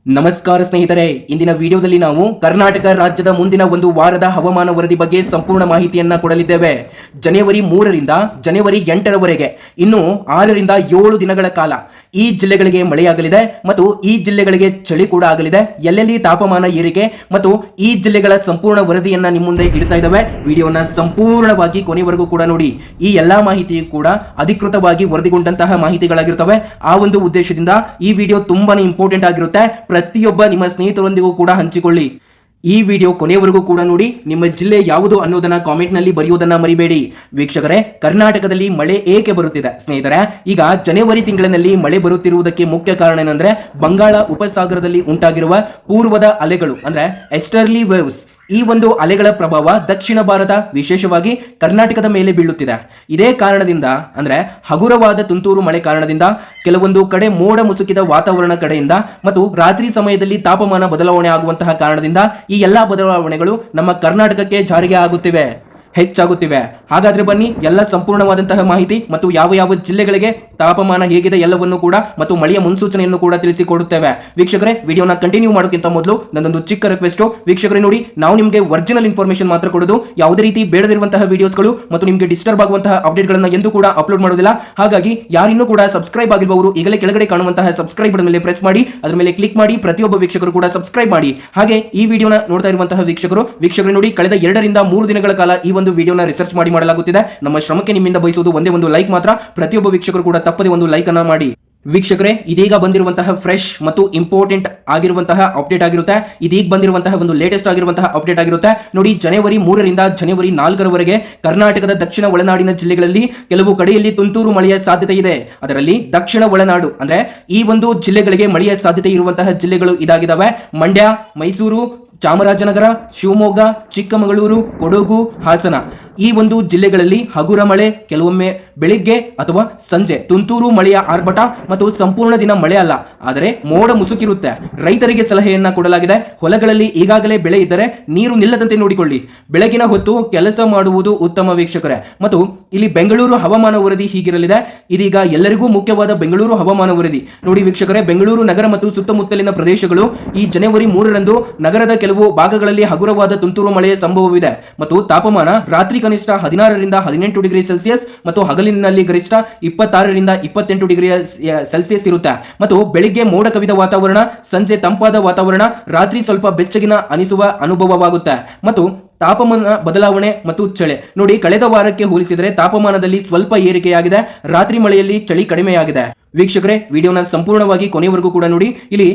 ನಮಸ್ಕಾರ ಸ್ನೇಹಿತರೆ, ಇಂದಿನ ವಿಡಿಯೋದಲ್ಲಿ ನಾವು ಕರ್ನಾಟಕ ರಾಜ್ಯದ ಮುಂದಿನ ಒಂದು ವಾರದ ಹವಾಮಾನ ವರದಿ ಬಗ್ಗೆ ಸಂಪೂರ್ಣ ಮಾಹಿತಿಯನ್ನ ಕೊಡಲಿದ್ದೇವೆ. ಜನವರಿ 3ರಿಂದ ಜನವರಿ 8ರವರೆಗೆ ಇನ್ನು 6ರಿಂದ 7 ದಿನಗಳ ಕಾಲ ಈ ಜಿಲ್ಲೆಗಳಿಗೆ ಮಳೆಯಾಗಲಿದೆ ಮತ್ತು ಈ ಜಿಲ್ಲೆಗಳಿಗೆ ಚಳಿ ಕೂಡ ಆಗಲಿದೆ. ಎಲ್ಲೆಲ್ಲಿ ತಾಪಮಾನ ಏರಿಕೆ ಮತ್ತು ಈ ಜಿಲ್ಲೆಗಳ ಸಂಪೂರ್ಣ ವರದಿಯನ್ನ ನಿಮ್ಮ ಮುಂದೆ ಇಡ್ತಾ ಇದ್ದಾವೆ. ವಿಡಿಯೋನ ಸಂಪೂರ್ಣವಾಗಿ ಕೊನೆವರೆಗೂ ಕೂಡ ನೋಡಿ. ಈ ಎಲ್ಲಾ ಮಾಹಿತಿಯು ಕೂಡ ಅಧಿಕೃತವಾಗಿ ವರದಿಗೊಂಡಂತಹ ಮಾಹಿತಿಗಳಾಗಿರುತ್ತವೆ. ಆ ಒಂದು ಉದ್ದೇಶದಿಂದ ಈ ವಿಡಿಯೋ ತುಂಬಾನೇ ಇಂಪಾರ್ಟೆಂಟ್ ಆಗಿರುತ್ತೆ. ಪ್ರತಿಯೊಬ್ಬ ನಿಮ್ಮ ಸ್ನೇಹಿತರೊಂದಿಗೂ ಕೂಡ ಹಂಚಿಕೊಳ್ಳಿ. ಈ ವಿಡಿಯೋ ಕೊನೆಯವರೆಗೂ ಕೂಡ ನೋಡಿ. ನಿಮ್ಮ ಜಿಲ್ಲೆ ಯಾವುದು ಅನ್ನೋದನ್ನ ಕಾಮೆಂಟ್ ನಲ್ಲಿ ಬರೆಯುವುದನ್ನ ಮರಿಬೇಡಿ. ವೀಕ್ಷಕರೇ, ಕರ್ನಾಟಕದಲ್ಲಿ ಮಳೆ ಏಕೆ ಬರುತ್ತಿದೆ ಸ್ನೇಹಿತರೆ? ಈಗ ಜನವರಿ ತಿಂಗಳಿನಲ್ಲಿ ಮಳೆ ಬರುತ್ತಿರುವುದಕ್ಕೆ ಮುಖ್ಯ ಕಾರಣ ಏನಂದ್ರೆ ಬಂಗಾಳ ಉಪಸಾಗರದಲ್ಲಿ ಉಂಟಾಗಿರುವ ಪೂರ್ವದ ಅಲೆಗಳು ಅಂದ್ರೆ ಎಸ್ಟರ್ಲಿ ವೇವ್ಸ್. ಈ ಒಂದು ಅಲೆಗಳ ಪ್ರಭಾವ ದಕ್ಷಿಣ ಭಾರತ ವಿಶೇಷವಾಗಿ ಕರ್ನಾಟಕದ ಮೇಲೆ ಬೀಳುತ್ತಿದೆ. ಇದೇ ಕಾರಣದಿಂದ ಅಂದ್ರೆ ಹಗುರವಾದ ತುಂತುರು ಮಳೆ ಕಾರಣದಿಂದ ಕೆಲವೊಂದು ಕಡೆ ಮೋಡ ಮುಸುಕಿದ ವಾತಾವರಣ ಕಡೆಯಿಂದ ಮತ್ತು ರಾತ್ರಿ ಸಮಯದಲ್ಲಿ ತಾಪಮಾನ ಬದಲಾವಣೆ ಆಗುವಂತಹ ಕಾರಣದಿಂದ ಈ ಎಲ್ಲಾ ಬದಲಾವಣೆಗಳು ನಮ್ಮ ಕರ್ನಾಟಕಕ್ಕೆ ಜಾರಿಗೆ ಆಗುತ್ತಿವೆ, ಹೆಚ್ಚಾಗುತ್ತಿವೆ. ಹಾಗಾದ್ರೆ ಬನ್ನಿ, ಎಲ್ಲ ಸಂಪೂರ್ಣವಾದಂತಹ ಮಾಹಿತಿ ಮತ್ತು ಯಾವ ಯಾವ ಜಿಲ್ಲೆಗಳಿಗೆ ತಾಪಮಾನ ಹೇಗಿದೆ ಎಲ್ಲವನ್ನು ಕೂಡ ಮತ್ತು ಮಳೆಯ ಮುನ್ಸೂಚನೆಯನ್ನು ಕೂಡ ತಿಳಿಸಿಕೊಡುತ್ತೇವೆ. ವೀಕ್ಷಕರೇ, ವಿಡಿಯೋನ ಕಂಟಿನ್ಯೂ ಮಾಡೋಕ್ಕಿಂತ ಮೊದಲು ನನ್ನೊಂದು ಚಿಕ್ಕ ರಿಕ್ವೆಸ್ಟ್. ವೀಕ್ಷಕರೇ ನೋಡಿ, ನಾವು ನಿಮಗೆ ಒರಿಜಿನಲ್ ಇನ್ಫಾರ್ಮೇಶನ್ ಮಾತ್ರ ಕೊಡೋದು, ಯಾವುದೇ ರೀತಿ ಬೇಡದಿರುವಂತಹ ವಿಡಿಯೋಸ್ಗಳು ಮತ್ತು ನಿಮಗೆ ಡಿಸ್ಟರ್ಬ್ ಆಗುವಂತಹ ಅಪ್ಡೇಟ್ಗಳನ್ನ ಎಂದು ಕೂಡ ಅಪ್ಲೋಡ್ ಮಾಡೋದಿಲ್ಲ. ಹಾಗಾಗಿ ಯಾರಿನ್ನೂ ಕೂಡ ಸಬ್ಸ್ಕ್ರೈಬ್ ಆಗಿರುವವರು ಈಗಲೇ ಕೆಳಗಡೆ ಕಾಣುವಂತಹ ಸಬ್ಸ್ಕ್ರೈಬ್ ಬಟನ್ ಮೇಲೆ ಪ್ರೆಸ್ ಮಾಡಿ, ಅದರ ಮೇಲೆ ಕ್ಲಿಕ್ ಮಾಡಿ. ಪ್ರತಿಯೊಬ್ಬ ವೀಕ್ಷಕರು ಕೂಡ ಸಬ್ಸ್ಕ್ರೈಬ್ ಮಾಡಿ. ಹಾಗೆ ಈ ವಿಡಿಯೋನ ನೋಡ್ತಾ ಇರುವಂತಹ ವೀಕ್ಷಕರು ನೋಡಿ, ಕಳೆದ 2ರಿಂದ 3 ದಿನಗಳ ಕಾಲ ಈ ಒಂದು ವಿಡಿಯೋನ ರಿಸರ್ಚ್ ಮಾಡಿ ಮಾಡಲಾಗುತ್ತಿದೆ. ನಮ್ಮ ಶ್ರಮಕ್ಕೆ ನಿಮ್ಮಿಂದ ಬಯಸುವುದು ಒಂದೇ ಒಂದು ಲೈಕ್ ಮಾತ್ರ. ಪ್ರತಿಯೊಬ್ಬ ವೀಕ್ಷಕರು ಕೂಡ ತಪ್ಪದೆ ಒಂದು ಲೈಕ್ ಅನ್ನ ಮಾಡಿ. ವೀಕ್ಷಕರೇ, ಇದೀಗ ಬಂದಿರುವಂತಹ ಫ್ರೆಶ್ ಮತ್ತು ಇಂಪಾರ್ಟೆಂಟ್ ಆಗಿರುವಂತಹ ಅಪ್ಡೇಟ್ ಆಗಿರುತ್ತೆ. ಇದೀಗ ಬಂದಿರುವಂತಹ ಒಂದು ಲೇಟೆಸ್ಟ್ ಆಗಿರುವಂತಹ ಅಪ್ಡೇಟ್ ಆಗಿರುತ್ತೆ. ನೋಡಿ, ಜನವರಿ 3ರಿಂದ ಜನವರಿ 4ರವರೆಗೆ ಕರ್ನಾಟಕದ ದಕ್ಷಿಣ ಒಳನಾಡಿನ ಜಿಲ್ಲೆಗಳಲ್ಲಿ ಕೆಲವು ಕಡೆಯಲ್ಲಿ ತುಂತುರು ಮಳೆಯ ಸಾಧ್ಯತೆ ಇದೆ. ಅದರಲ್ಲಿ ದಕ್ಷಿಣ ಒಳನಾಡು ಅಂದ್ರೆ ಈ ಒಂದು ಜಿಲ್ಲೆಗಳಿಗೆ ಮಳೆಯ ಸಾಧ್ಯತೆ ಇರುವಂತಹ ಜಿಲ್ಲೆಗಳು ಇದಾಗಿದ್ದಾವೆ: ಮಂಡ್ಯ, ಮೈಸೂರು, ಚಾಮರಾಜನಗರ, ಶಿವಮೊಗ್ಗ, ಚಿಕ್ಕಮಗಳೂರು, ಕೊಡಗು, ಹಾಸನ. ಈ ಒಂದು ಜಿಲ್ಲೆಗಳಲ್ಲಿ ಹಗುರ ಮಳೆ, ಕೆಲವೊಮ್ಮೆ ಬೆಳಿಗ್ಗೆ ಅಥವಾ ಸಂಜೆ ತುಂತುರು ಮಳೆಯ ಆರ್ಭಟ ಮತ್ತು ಸಂಪೂರ್ಣ ದಿನ ಮಳೆ ಅಲ್ಲ, ಆದರೆ ಮೋಡ ಮುಸುಕಿರುತ್ತೆ. ರೈತರಿಗೆ ಸಲಹೆಯನ್ನ ಕೊಡಲಾಗಿದೆ. ಹೊಲಗಳಲ್ಲಿ ಈಗಾಗಲೇ ಬೆಳೆ ಇದ್ದರೆ ನೀರು ನಿಲ್ಲದಂತೆ ನೋಡಿಕೊಳ್ಳಿ. ಬೆಳಗಿನ ಹೊತ್ತು ಕೆಲಸ ಮಾಡುವುದು ಉತ್ತಮ ವೀಕ್ಷಕರೇ. ಮತ್ತು ಇಲ್ಲಿ ಬೆಂಗಳೂರು ಹವಾಮಾನ ವರದಿ ಹೀಗಿರಲಿದೆ. ಇದೀಗ ಎಲ್ಲರಿಗೂ ಮುಖ್ಯವಾದ ಬೆಂಗಳೂರು ಹವಾಮಾನ ವರದಿ ನೋಡಿ ವೀಕ್ಷಕರೇ. ಬೆಂಗಳೂರು ನಗರ ಮತ್ತು ಸುತ್ತಮುತ್ತಲಿನ ಪ್ರದೇಶಗಳು ಈ ಜನವರಿ 3ರಂದು ನಗರದ ಕೆಲವು ಭಾಗಗಳಲ್ಲಿ ಹಗುರವಾದ ತುಂತುರು ಮಳೆಯ ಸಂಭವವಿದೆ ಮತ್ತು ತಾಪಮಾನ ರಾತ್ರಿ ಕನಿಷ್ಠ 16ರಿಂದ 18 ಡಿಗ್ರಿ ಸೆಲ್ಸಿಯಸ್ ಮತ್ತು ಹಗಲಿನಲ್ಲಿ ಗರಿಷ್ಠ 26ರಿಂದ 28 ಡಿಗ್ರಿ ಸೆಲ್ಸಿಯಸ್ ಇರುತ್ತೆ. ಮತ್ತು ಬೆಳಿಗ್ಗೆ ಮೋಡ ಕವಿದ ವಾತಾವರಣ, ಸಂಜೆ ತಂಪಾದ ವಾತಾವರಣ, ರಾತ್ರಿ ಸ್ವಲ್ಪ ಬೆಚ್ಚಗಿನ ಅನಿಸುವ ಅನುಭವವಾಗುತ್ತೆ. ಮತ್ತು ತಾಪಮಾನ ಬದಲಾವಣೆ ಮತ್ತು ಚಳಿ ನೋಡಿ, ಕಳೆದ ವಾರಕ್ಕೆ ಹೋಲಿಸಿದರೆ ತಾಪಮಾನದಲ್ಲಿ ಸ್ವಲ್ಪ ಏರಿಕೆಯಾಗಿದೆ. ರಾತ್ರಿ ಮಳೆಯಲ್ಲಿ ಚಳಿ ಕಡಿಮೆಯಾಗಿದೆ. ವೀಕ್ಷಕರೇ, ವಿಡಿಯೋನ ಸಂಪೂರ್ಣವಾಗಿ ಕೊನೆಯವರೆಗೂ ಕೂಡ ನೋಡಿ. ಇಲ್ಲಿ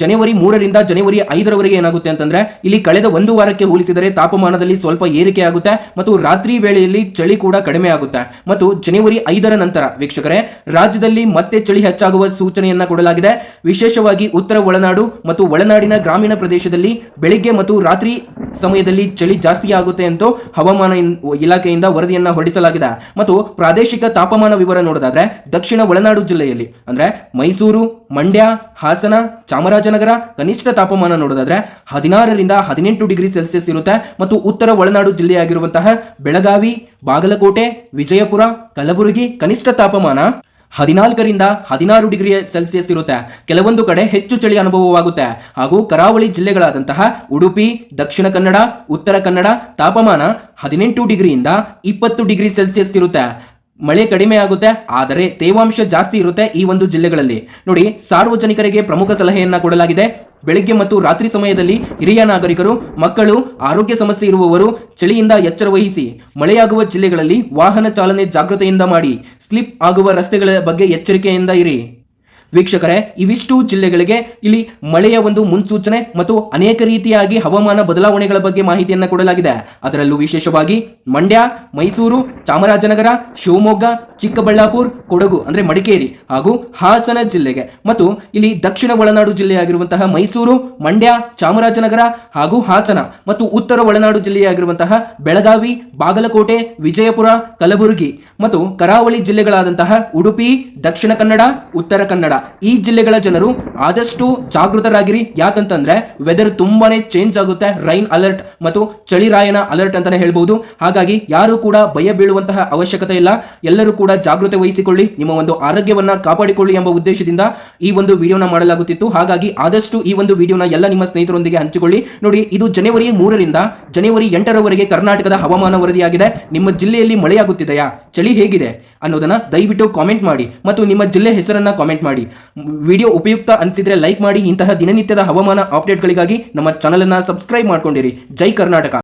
ಜನವರಿ 3ರಿಂದ ಜನವರಿ 5ರವರೆಗೆ ಏನಾಗುತ್ತೆ ಅಂತಂದ್ರೆ ಇಲ್ಲಿ ಕಳೆದ ಒಂದು ವಾರಕ್ಕೆ ಹೋಲಿಸಿದರೆ ತಾಪಮಾನದಲ್ಲಿ ಸ್ವಲ್ಪ ಏರಿಕೆ ಆಗುತ್ತೆ ಮತ್ತು ರಾತ್ರಿ ವೇಳೆಯಲ್ಲಿ ಚಳಿ ಕೂಡ ಕಡಿಮೆ ಆಗುತ್ತೆ. ಮತ್ತು ಜನವರಿ 5ರ ನಂತರ ವೀಕ್ಷಕರೇ, ರಾಜ್ಯದಲ್ಲಿ ಮತ್ತೆ ಚಳಿ ಹೆಚ್ಚಾಗುವ ಸೂಚನೆಯನ್ನ ಕೊಡಲಾಗಿದೆ. ವಿಶೇಷವಾಗಿ ಉತ್ತರ ಒಳನಾಡು ಮತ್ತು ಒಳನಾಡಿನ ಗ್ರಾಮೀಣ ಪ್ರದೇಶದಲ್ಲಿ ಬೆಳಿಗ್ಗೆ ಮತ್ತು ರಾತ್ರಿ ಸಮಯದಲ್ಲಿ ಚಳಿ ಜಾಸ್ತಿ ಆಗುತ್ತೆ ಎಂದು ಹವಾಮಾನ ಇಲಾಖೆಯಿಂದ ವರದಿಯನ್ನ ಹೊರಡಿಸಲಾಗಿದೆ. ಮತ್ತು ಪ್ರಾದೇಶಿಕ ತಾಪಮಾನ ವಿವರ ನೋಡೋದಾದ್ರೆ ದಕ್ಷಿಣ ಒಳನಾಡು ಜಿಲ್ಲೆಯಲ್ಲಿ ಅಂದ್ರೆ ಮೈಸೂರು, ಮಂಡ್ಯ, ಹಾಸನ, ಚಾಮರಾಜನಗರ ಕನಿಷ್ಠ ತಾಪಮಾನ ನೋಡೋದಾದ್ರೆ 16ರಿಂದ 18 ಡಿಗ್ರಿ ಸೆಲ್ಸಿಯಸ್ ಇರುತ್ತೆ. ಮತ್ತು ಉತ್ತರ ಒಳನಾಡು ಜಿಲ್ಲೆಯಾಗಿರುವಂತಹ ಬೆಳಗಾವಿ, ಬಾಗಲಕೋಟೆ, ವಿಜಯಪುರ, ಕಲಬುರಗಿ ಕನಿಷ್ಠ ತಾಪಮಾನ 14ರಿಂದ 16 ಡಿಗ್ರಿ ಸೆಲ್ಸಿಯಸ್ ಇರುತ್ತೆ. ಕೆಲವೊಂದು ಕಡೆ ಹೆಚ್ಚು ಚಳಿ ಅನುಭವವಾಗುತ್ತೆ. ಹಾಗೂ ಕರಾವಳಿ ಜಿಲ್ಲೆಗಳಾದಂತಹ ಉಡುಪಿ, ದಕ್ಷಿಣ ಕನ್ನಡ, ಉತ್ತರ ಕನ್ನಡ ತಾಪಮಾನ 18 ಡಿಗ್ರಿಯಿಂದ 20 ಡಿಗ್ರಿ ಸೆಲ್ಸಿಯಸ್ ಇರುತ್ತೆ. ಮಳೆ ಕಡಿಮೆ ಆಗುತ್ತೆ, ಆದರೆ ತೇವಾಂಶ ಜಾಸ್ತಿ ಇರುತ್ತೆ ಈ ಒಂದು ಜಿಲ್ಲೆಗಳಲ್ಲಿ. ನೋಡಿ, ಸಾರ್ವಜನಿಕರಿಗೆ ಪ್ರಮುಖ ಸಲಹೆಯನ್ನ ಕೊಡಲಾಗಿದೆ. ಬೆಳಿಗ್ಗೆ ಮತ್ತು ರಾತ್ರಿ ಸಮಯದಲ್ಲಿ ಹಿರಿಯ ನಾಗರಿಕರು, ಮಕ್ಕಳು, ಆರೋಗ್ಯ ಸಮಸ್ಯೆ ಇರುವವರು ಚಳಿಯಿಂದ ಎಚ್ಚರ ವಹಿಸಿ. ಮಳೆಯಾಗುವ ಜಿಲ್ಲೆಗಳಲ್ಲಿ ವಾಹನ ಚಾಲನೆ ಜಾಗೃತೆಯಿಂದ ಮಾಡಿ. ಸ್ಲಿಪ್ ಆಗುವ ರಸ್ತೆಗಳ ಬಗ್ಗೆ ಎಚ್ಚರಿಕೆಯಿಂದ ಇರಿ. ವೀಕ್ಷಕರೇ, ಇವಿಷ್ಟು ಜಿಲ್ಲೆಗಳಿಗೆ ಇಲ್ಲಿ ಮಳೆಯ ಒಂದು ಮುನ್ಸೂಚನೆ ಮತ್ತು ಅನೇಕ ರೀತಿಯಾಗಿ ಹವಾಮಾನ ಬದಲಾವಣೆಗಳ ಬಗ್ಗೆ ಮಾಹಿತಿಯನ್ನು ಕೊಡಲಾಗಿದೆ. ಅದರಲ್ಲೂ ವಿಶೇಷವಾಗಿ ಮಂಡ್ಯ, ಮೈಸೂರು, ಚಾಮರಾಜನಗರ, ಶಿವಮೊಗ್ಗ, ಚಿಕ್ಕಬಳ್ಳಾಪುರ, ಕೊಡಗು ಅಂದ್ರೆ ಮಡಿಕೇರಿ ಹಾಗೂ ಹಾಸನ ಜಿಲ್ಲೆಗೆ ಮತ್ತು ಇಲ್ಲಿ ದಕ್ಷಿಣ ಒಳನಾಡು ಜಿಲ್ಲೆಯಾಗಿರುವಂತಹ ಮೈಸೂರು, ಮಂಡ್ಯ, ಚಾಮರಾಜನಗರ ಹಾಗೂ ಹಾಸನ ಮತ್ತು ಉತ್ತರ ಒಳನಾಡು ಜಿಲ್ಲೆಯಾಗಿರುವಂತಹ ಬೆಳಗಾವಿ, ಬಾಗಲಕೋಟೆ, ವಿಜಯಪುರ, ಕಲಬುರಗಿ ಮತ್ತು ಕರಾವಳಿ ಜಿಲ್ಲೆಗಳಾದಂತಹ ಉಡುಪಿ, ದಕ್ಷಿಣ ಕನ್ನಡ, ಉತ್ತರ ಕನ್ನಡ ಈ ಜಿಲ್ಲೆಗಳ ಜನರು ಆದಷ್ಟು ಜಾಗೃತರಾಗಿರಿ. ಯಾಕಂತಂದ್ರೆ ವೆದರ್ ತುಂಬಾನೇ ಚೇಂಜ್ ಆಗುತ್ತೆ. ರೈನ್ ಅಲರ್ಟ್ ಮತ್ತು ಚಳಿರಾಯನ ಅಲರ್ಟ್ ಅಂತಾನೆ ಹೇಳ್ಬಹುದು. ಹಾಗಾಗಿ ಯಾರು ಕೂಡ ಭಯ ಬೀಳುವಂತಹ ಅವಶ್ಯಕತೆ ಇಲ್ಲ. ಎಲ್ಲರೂ ಕೂಡ ಜಾಗೃತೆ ವಹಿಸಿಕೊಳ್ಳಿ, ನಿಮ್ಮ ಒಂದು ಆರೋಗ್ಯವನ್ನ ಕಾಪಾಡಿಕೊಳ್ಳಿ ಎಂಬ ಉದ್ದೇಶದಿಂದ ಈ ಒಂದು ವಿಡಿಯೋನ ಮಾಡಲಾಗುತ್ತಿತ್ತು. ಹಾಗಾಗಿ ಆದಷ್ಟು ಈ ಒಂದು ವಿಡಿಯೋನ ಎಲ್ಲ ನಿಮ್ಮ ಸ್ನೇಹಿತರೊಂದಿಗೆ ಹಂಚಿಕೊಳ್ಳಿ. ನೋಡಿ, ಇದು ಜನವರಿ 3ರಿಂದ ಜನವರಿ 8ರವರೆಗೆ ಕರ್ನಾಟಕದ ಹವಾಮಾನ ವರದಿಯಾಗಿದೆ. ನಿಮ್ಮ ಜಿಲ್ಲೆಯಲ್ಲಿ ಮಳೆಯಾಗುತ್ತಿದೆಯಾ, ಚಳಿ ಹೇಗಿದೆ ಅನ್ನೋದನ್ನ ದಯವಿಟ್ಟು ಕಾಮೆಂಟ್ ಮಾಡಿ ಮತ್ತು ನಿಮ್ಮ ಜಿಲ್ಲೆ ಹೆಸರನ್ನ ಕಾಮೆಂಟ್ ಮಾಡಿ. ವಿಡಿಯೋ ಉಪಯುಕ್ತ ಅನಿಸಿದ್ರೆ ಲೈಕ್ ಮಾಡಿ. ಇಂತಹ ದಿನನಿತ್ಯದ ಹವಾಮಾನ ಅಪ್ಡೇಟ್ಗಳಿಗಾಗಿ ನಮ್ಮ ಚಾನಲ್ ಅನ್ನ ಸಬ್ಸ್ಕ್ರೈಬ್ ಮಾಡ್ಕೊಂಡಿರಿ. ಜೈ ಕರ್ನಾಟಕ.